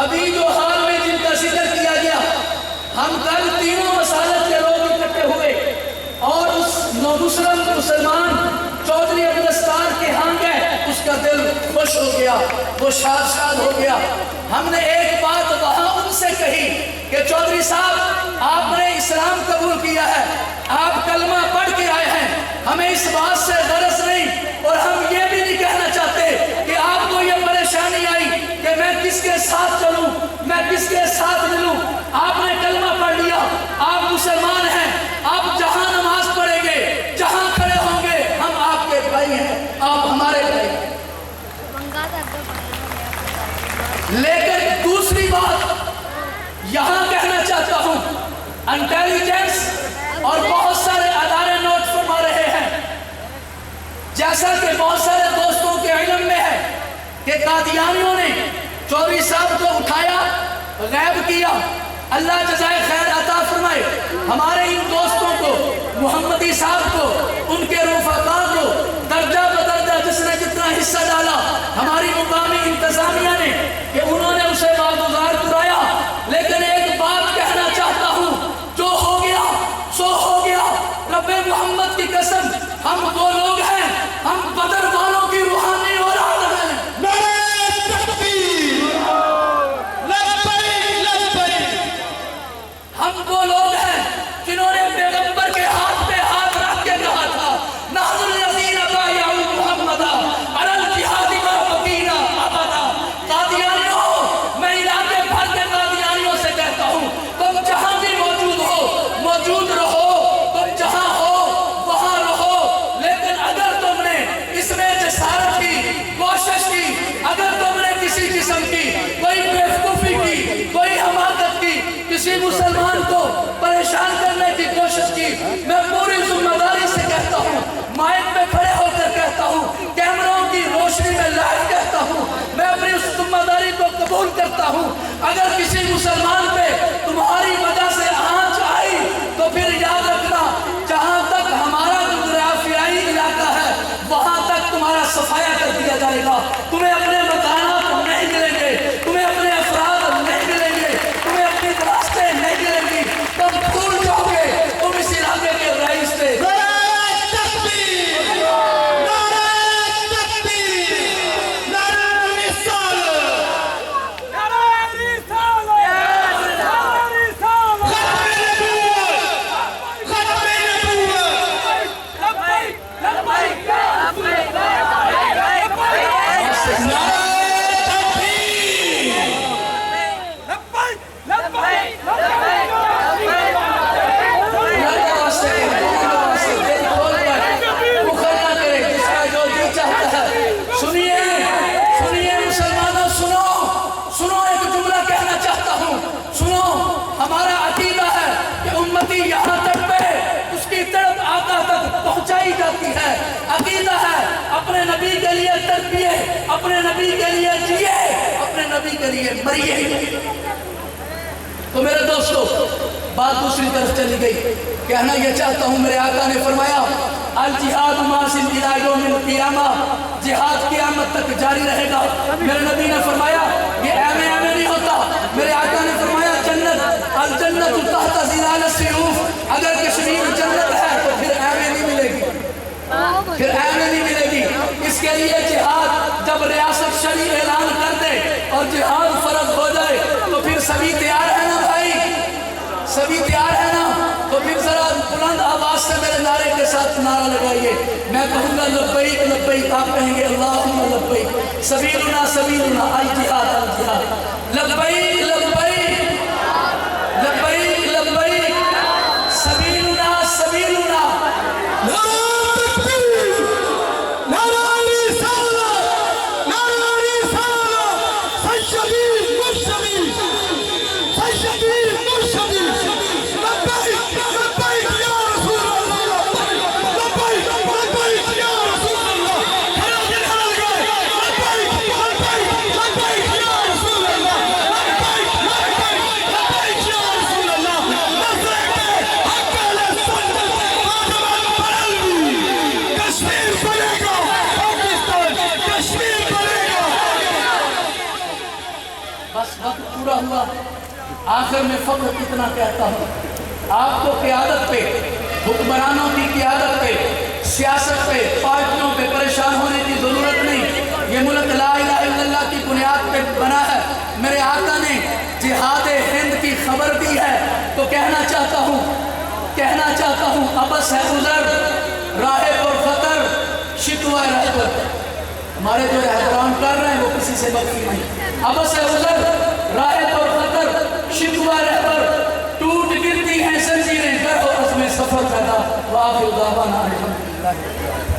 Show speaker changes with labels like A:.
A: ابھی جو حال میں جن کا ذکر کیا گیا، ہم کل تینوں مسالت کے لوگ اکٹھے ہوئے اور اس نومسلم مسلمان چودھری عبدالستار کے ہاں گئے، اس کا دل خوش ہو گیا، وہ شاد ہو گیا۔ ہم نے ایک بات وہاں ان سے کہی کہ چودھری صاحب آپ نے اسلام قبول کیا ہے، آپ کلمہ پڑھ کے آئے ہیں، ہمیں اس بات سے غرض نہیں اور ہم یہ بھی نہیں کہنا چاہتے کہ آپ کو یہ پریشانی آئی کہ میں کس کے ساتھ چلوں، میں کس کے ساتھ ملوں۔ آپ نے کلمہ پڑھ لیا، آپ مسلمان ہیں، آپ جہاں نماز پڑھیں گے، جہاں کھڑے ہوں گے، ہم آپ کے بھائی ہیں، آپ ہمارے بھائی ہیں۔ لیکن دوسری بات یہاں کہنا چاہتا ہوں، انٹیلیجنس اور بہت سارے ادارے نوٹ فرما رہے ہیں، جیسا کہ بہت سارے دوستوں کے علم میں ہے کہ قادیانیوں نے چودھری صاحب کو اٹھایا، غائب کیا۔ اللہ جزائے خیر عطا فرمائے ہمارے ان دوستوں کو، محمدی صاحب کو، ان کے رفقاء کو درجہ بدرجہ جس نے جتنا حصہ ڈالا، ہماری مقامی انتظامیہ نے کہ انہوں نے اسے باگزار کرایا۔ لیکن ایک بات کہنا چاہتا ہوں، جو ہو گیا سو ہو گیا۔ رب محمد کی قسم، ہم وہ لوگ ہیں، ہم بدر والوں کی روحانی اولاد ہیں۔ ہم وہ لوگ ہیں جنہوں نے پیغمبر کے ہاتھ پہ ہاتھ رکھ کے کہا تھا، نحن الذین بایعوا محمدا علی الجہاد ما بقینا ابدا۔ قادیانیوں، میں علاقے بھر کے قادیانیوں سے کہتا ہوں، تم جہاں بھی موجود ہو، موجود رہو، تم جہاں ہو وہاں رہو۔ لیکن اگر تم نے اس میں جسارت کی، کوشش کی، اگر تم نے کسی قسم کی کوئی بیوقوفی کی، کوئی حماقت کی، کسی مسلمان کو پریشان کرنے کی کوشش کی، میں پوری ذمہ داری سے کہتا ہوں، مائک پہ کھڑے ہو کر کہتا ہوں، کیمروں کی روشنی میں لائیو کہتا ہوں، میں اپنی اس ذمہ داری کو قبول کرتا ہوں۔ اگر کسی مسلمان پہ تمہاری وجہ سے آنچ آئی تو پھر یاد رکھنا، جہاں تک ہمارا جغرافیائی علاقہ ہے وہاں تک تمہارا صفایا کر دیا جائے گا۔ تمہیں اپنے مکانات نہیں ملیں گے، تمہیں اپنے افراد نہیں ملیں گے، تمہیں اپنی راستے نہیں ملیں گی، تم بھول جاؤ گے تم اس علاقے کے رئیس تھے۔ عقیدہ ہے اپنے نبی کے لیے تڑپیے، اپنے نبی کے لیے جیے، اپنے نبی کے لیے مریے۔ تو میرے دوستو، بات دوسری طرف چلی گئی۔ کہنا یہ چاہتا ہوں، میرے آقا نے فرمایا الجہاد ماضٍ الی یوم القیامہ، جہاد قیامت تک جاری رہے گا۔ میرے نبی نے فرمایا یہ ایویں نہیں ہوتا۔ میرے آقا نے فرمایا جنت، الجنت تحت ظلال السیوف، اگر کشمیر جنت ہے تو پھر ایویں نہیں ملے گی، پھر ایویں نہیں ملے گی۔ اس کے لیے جہاد جب ریاست شرعی اعلان کر دے اور جہاد فرض ہو جائے تو پھر سبھی تیار ہے نا بھائی، سبھی تیار ہے نا؟ تو پھر ذرا بلند آواز سے میرے نعرے کے ساتھ نعرہ لگائیے۔ میں کہوں گا لبیک لبیک، آپ کہیں گے اللہم لبیک، سبیلنا سبیلنا الجہاد الجہاد، لبیک لبیک لبیک لبیک، سبیلنا سبیلنا۔ آخر میں فقط اتنا کہتا ہوں، آپ کو قیادت پہ، حکمرانوں کی قیادت پہ، سیاست پہ، پارٹیوں پہ پریشان ہونے کی ضرورت نہیں۔ یہ ملک لا الہ الا اللہ کی بنیاد پہ بنا ہے۔ میرے آقا نے جہاد ہند کی خبر دی ہے تو کہنا چاہتا ہوں ابس ہے عذر راہ پر خطر شکوہ رہبر۔ ہمارے جو رہبران کر رہے ہیں وہ کسی سے بدتر نہیں۔ ابس ہے عذر راہ پر خطر شکوہ رہبر، ٹوٹ گرتی ہیں زنجیریں، گر و عزم سفر پیدا۔ وآخر دعوانا الحمدللہ۔